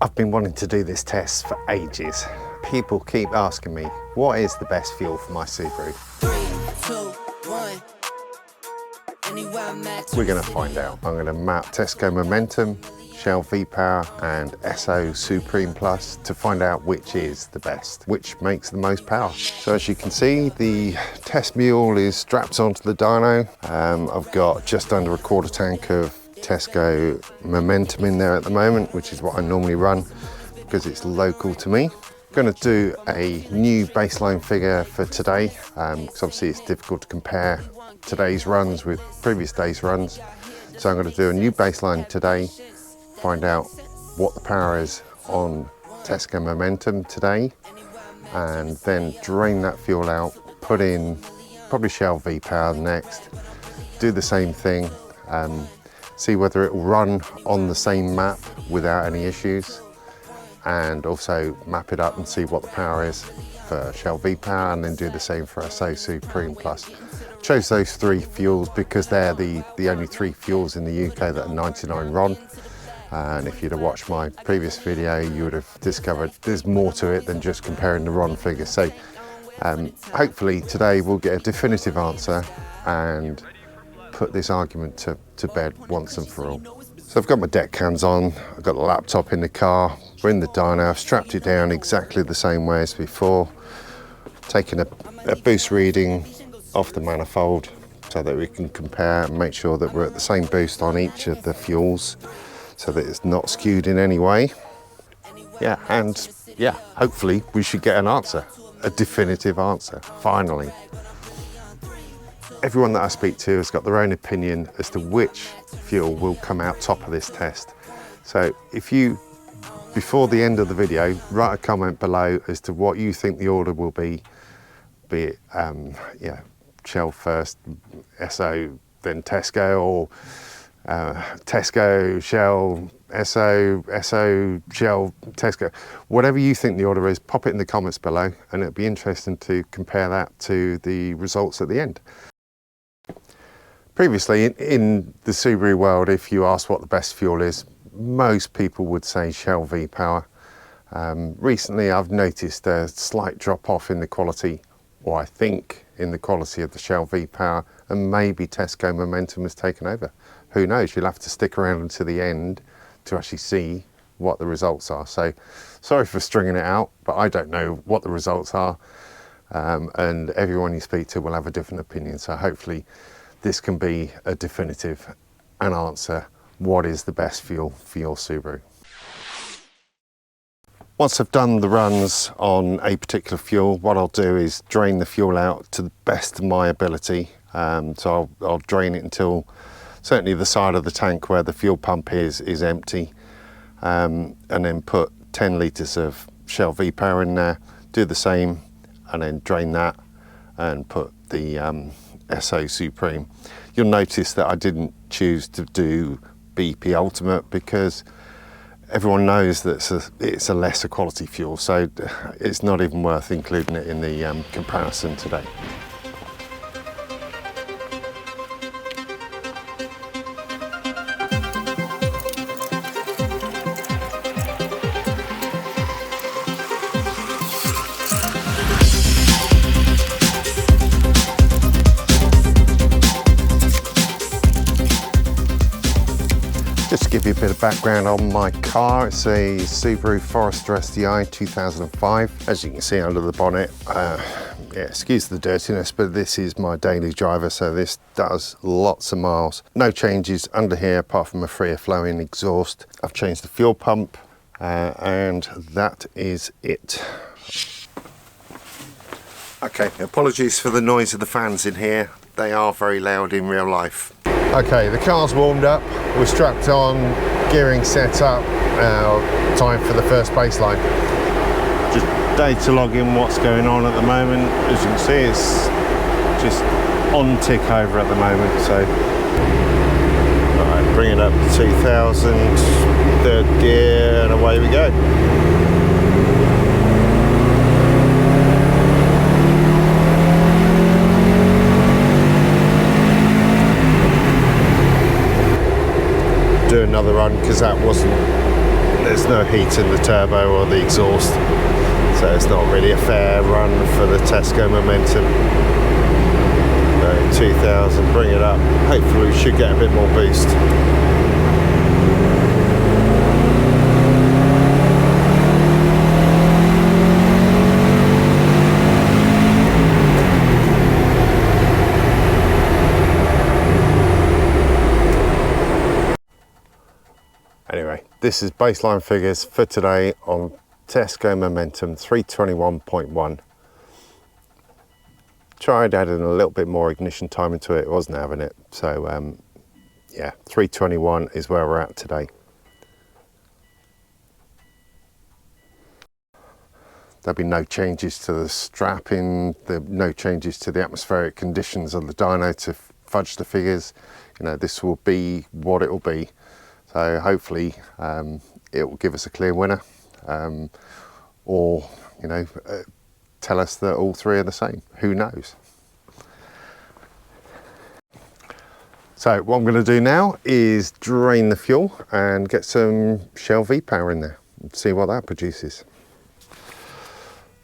I've been wanting to do this test for ages. People keep asking me, what is the best fuel for my Subaru? 3, 2, 1. Anywhere I'm at, We're going to find out. I'm going to map Tesco Momentum, Shell Vpower and ESSO Supreme Plus to find out which is the best, which makes the most power. So as you can see, the test mule is strapped onto the dyno. I've got just under a quarter tank of Tesco Momentum in there at the moment, which is what I normally run because it's local to me. I'm going to do a new baseline figure for today because obviously it's difficult to compare today's runs with previous day's runs. So I'm going to do a new baseline today, find out what the power is on Tesco Momentum today, and then drain that fuel out, put in probably Shell Vpower next, do the same thing, see whether it will run on the same map without any issues, and also map it up and see what the power is for Shell Vpower, and then do the same for ESSO Supreme Plus. Chose those three fuels because they're the only three fuels in the UK that are 99 RON. And if you'd have watched my previous video, you would have discovered there's more to it than just comparing the RON figures. So hopefully today we'll get a definitive answer and put this argument to bed once and for all. So I've got my deck cams on, I've got the laptop in the car, we're in the dyno, I've strapped it down exactly the same way as before, taking a boost reading off the manifold so that we can compare and make sure that we're at the same boost on each of the fuels so that it's not skewed in any way. Yeah, and yeah, hopefully we should get an answer, a definitive answer, finally. Everyone that I speak to has got their own opinion as to which fuel will come out top of this test. So if you, before the end of the video, write a comment below as to what you think the order will be it yeah, Shell first, ESSO, then Tesco, or Tesco, Shell, ESSO, Shell, Tesco. Whatever you think the order is, pop it in the comments below, and it'll be interesting to compare that to the results at the end. Previously, in the Subaru world, if you ask what the best fuel is, most people would say Shell Vpower. Recently, I've noticed a slight drop off in the quality, or I think in the quality of the Shell Vpower, and maybe Tesco Momentum has taken over. Who knows? You'll have to stick around until the end to actually see what the results are. So sorry for stringing it out, but I don't know what the results are, and everyone you speak to will have a different opinion. So hopefully this can be a definitive and answer what is the best fuel for your Subaru. Once I've done the runs on a particular fuel, what I'll do is drain the fuel out to the best of my ability. So I'll drain it until certainly the side of the tank where the fuel pump is empty, and then put 10 litres of Shell Vpower in there, do the same, and then drain that and put the ESSO Supreme. You'll notice that I didn't choose to do BP Ultimate because everyone knows that it's a lesser quality fuel, so it's not even worth including it in the comparison today. Just to give you a bit of background on my car, it's a Subaru Forester STI 2005. As you can see under the bonnet, yeah, excuse the dirtiness, but this is my daily driver, so this does lots of miles. No changes under here apart from a freer flowing exhaust. I've changed the fuel pump, and that is it. Okay, apologies for the noise of the fans in here. They are very loud in real life. Okay, the car's warmed up, we're strapped on, gearing set up, time for the first baseline. Just data logging what's going on at the moment. As you can see, it's just on tick over at the moment, so right, bring it up to 2000, third gear, and away we go. Do another run because that wasn't there's no heat in the turbo or the exhaust, so it's not really a fair run for the Tesco Momentum. 2000, bring it up, hopefully we should get a bit more boost. Anyway, this is baseline figures for today on Tesco Momentum 321.1. Tried adding a little bit more ignition time into it, wasn't having it. So yeah, 321 is where we're at today. There'll be no changes to the strapping, no changes to the atmospheric conditions of the dyno to fudge the figures. You know, this will be what it will be. So hopefully it will give us a clear winner, or you know, tell us that all three are the same. Who knows? So what I'm going to do now is drain the fuel and get some Shell Vpower in there and see what that produces.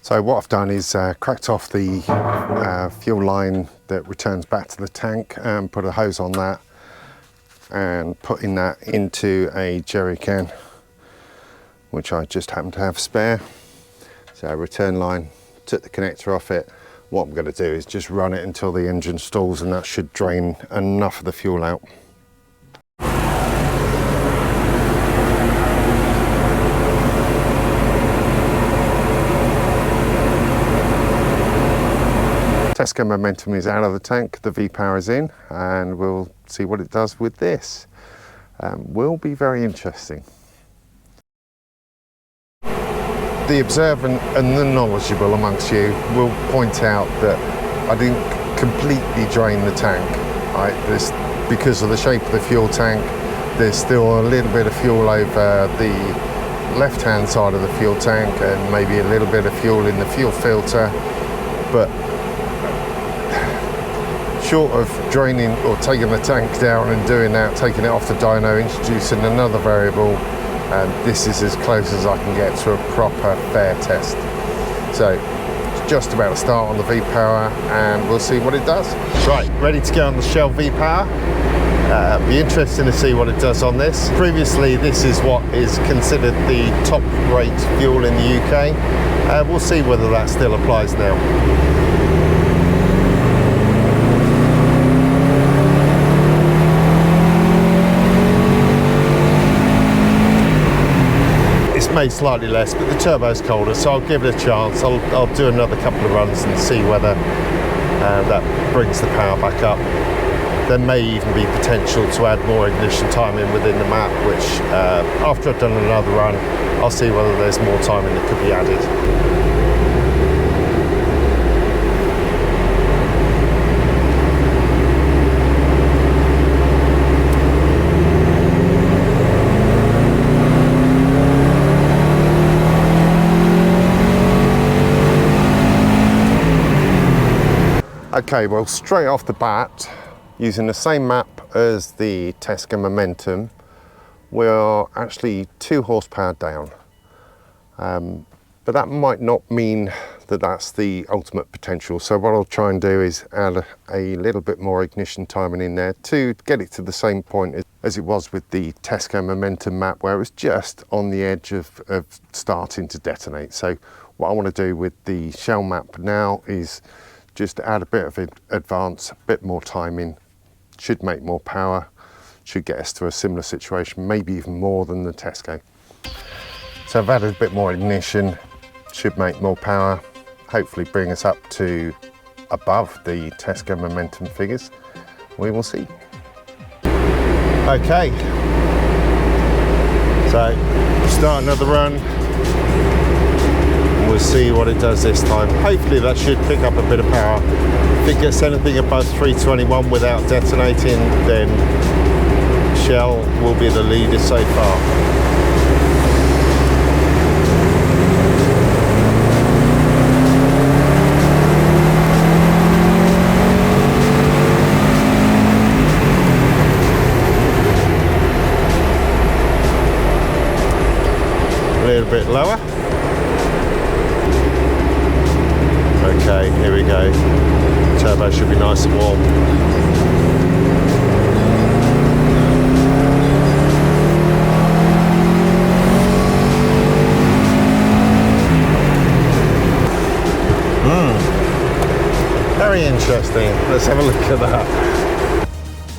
So what I've done is cracked off the fuel line that returns back to the tank and put a hose on that, and putting that into a jerry can, which I just happen to have spare. So return line, took the connector off it. What I'm going to do is just run it until the engine stalls, and that should drain enough of the fuel out. Tesco Momentum is out of the tank, the Vpower is in, and we'll see what it does with this. Will be very interesting. The observant and the knowledgeable amongst you will point out that I didn't completely drain the tank. Because of the shape of the fuel tank, there's still a little bit of fuel over the left-hand side of the fuel tank, and maybe a little bit of fuel in the fuel filter, but short of draining or taking the tank down and doing that, taking it off the dyno, introducing another variable, and this is as close as I can get to a proper fair test. So it's just about to start on the Vpower, and we'll see what it does. Right, ready to go on the Shell Vpower. Be interesting to see what it does on this. Previously, this is what is considered the top rate fuel in the UK. We'll see whether that still applies now. Made slightly less, but the turbo's colder, so I'll give it a chance. I'll do another couple of runs and see whether that brings the power back up. There may even be potential to add more ignition time in within the map, which after I've done another run, I'll see whether there's more timing that could be added. Okay, well, straight off the bat, using the same map as the Tesco Momentum, we're actually 2 horsepower down. But that might not mean that that's the ultimate potential. So what I'll try and do is add a little bit more ignition timing in there to get it to the same point as it was with the Tesco Momentum map, where it was just on the edge of starting to detonate. So what I want to do with the Shell map now is just add a bit of advance, a bit more timing, should make more power, should get us to a similar situation, maybe even more than the Tesco. So I've added a bit more ignition, should make more power, hopefully bring us up to above the Tesco Momentum figures. We will see. Okay, so start another run. We'll see what it does this time. Hopefully that should pick up a bit of power. If it gets anything above 321 without detonating, then Shell will be the leader so far. little bit lower. Okay, here we go. Turbo should be nice and warm. Very interesting. Let's have a look at that.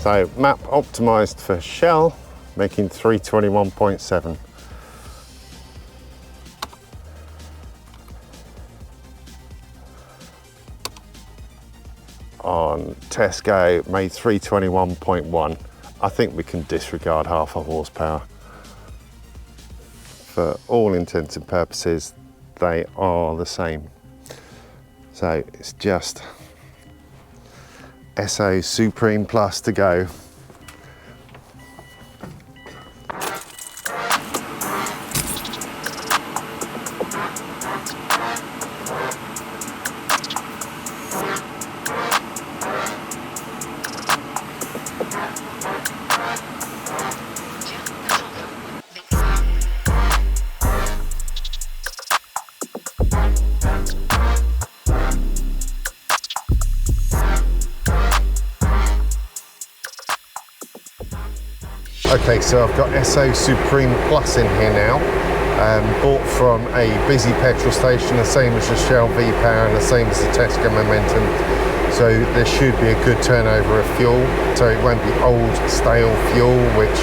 So map optimized for Shell, making 321.7. On Tesco, made 321.1. I think we can disregard half a horsepower. For all intents and purposes, they are the same. So it's just ESSO Supreme Plus to go. Okay, so I've got ESSO Supreme Plus in here now, bought from a busy petrol station, the same as the Shell Vpower and the same as the Tesco Momentum. So there should be a good turnover of fuel, so it won't be old, stale fuel, which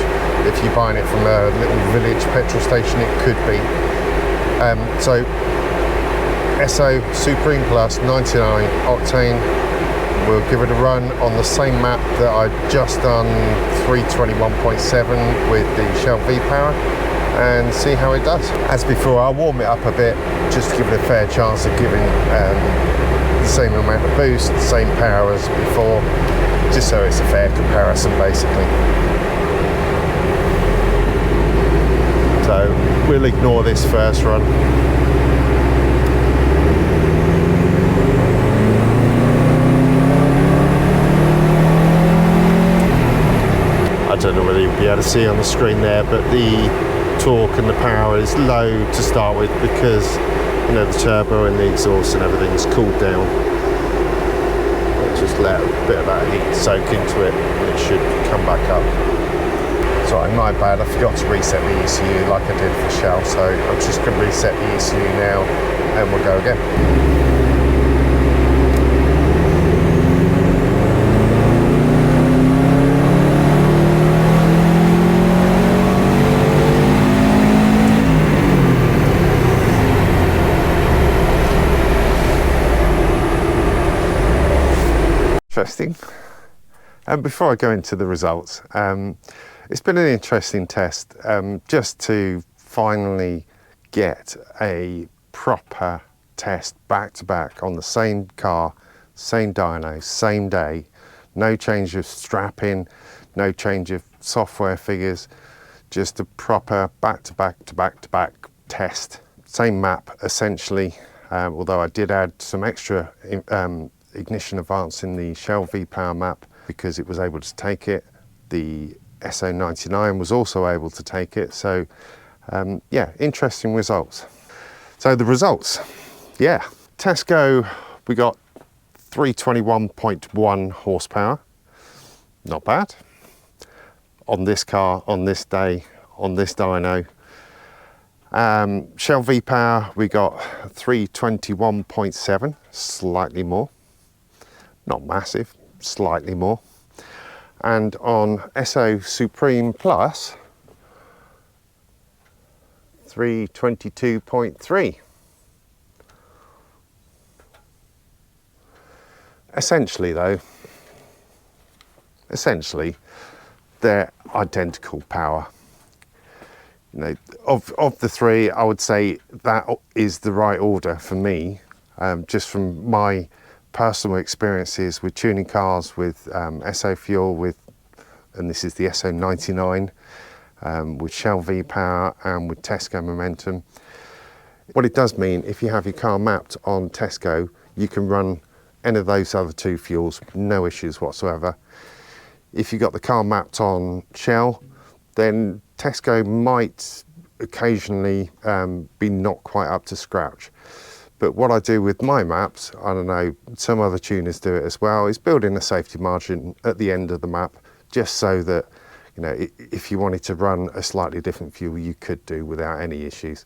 if you're buying it from a little village petrol station, it could be. So ESSO Supreme Plus 99 octane. We'll give it a run on the same map that I've just done 321.7 with the Shell Vpower and see how it does. As before, I'll warm it up a bit just to give it a fair chance of giving the same amount of boost, the same power as before, just so it's a fair comparison basically. So we'll ignore this first run. I don't know whether you'll be able to see on the screen there, but the torque and the power is low to start with because, you know, the turbo and the exhaust and everything's cooled down. I'll just let a bit of that heat soak into it and it should come back up. Sorry, my bad, I forgot to reset the ECU like I did for Shell, so I'm just going to reset the ECU now and we'll go again. Interesting. And before I go into the results, it's been an interesting test just to finally get a proper test back to back on the same car, same dyno, same day, no change of strapping, no change of software figures, just a proper back to back test. Same map essentially, although I did add some extra ignition advance in the Shell Vpower map because it was able to take it. The ESSO 99 was also able to take it. So yeah, interesting results. So the results, yeah. Tesco, we got 321.1 horsepower. Not bad. On this car, on this day, on this dyno. Shell Vpower, we got 321.7, slightly more. Not massive, slightly more. And on ESSO Supreme Plus, 322.3. Essentially though, they're identical power. You know, of the three, I would say that is the right order for me, just from my personal experiences with tuning cars with ESSO fuel, and this is the ESSO 99, with Shell Vpower and with Tesco Momentum. What it does mean, if you have your car mapped on Tesco, you can run any of those other two fuels, no issues whatsoever. If you got the car mapped on Shell, then Tesco might occasionally be not quite up to scratch. But what I do with my maps, I don't know, some other tuners do it as well, is build in a safety margin at the end of the map, just so that, you know, if you wanted to run a slightly different fuel, you could do without any issues.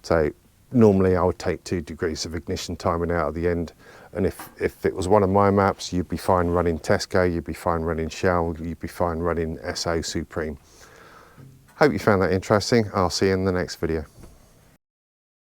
So normally I would take 2 degrees of ignition timing out at the end. And if it was one of my maps, you'd be fine running Tesco, you'd be fine running Shell, you'd be fine running ESSO Supreme. Hope you found that interesting. I'll see you in the next video.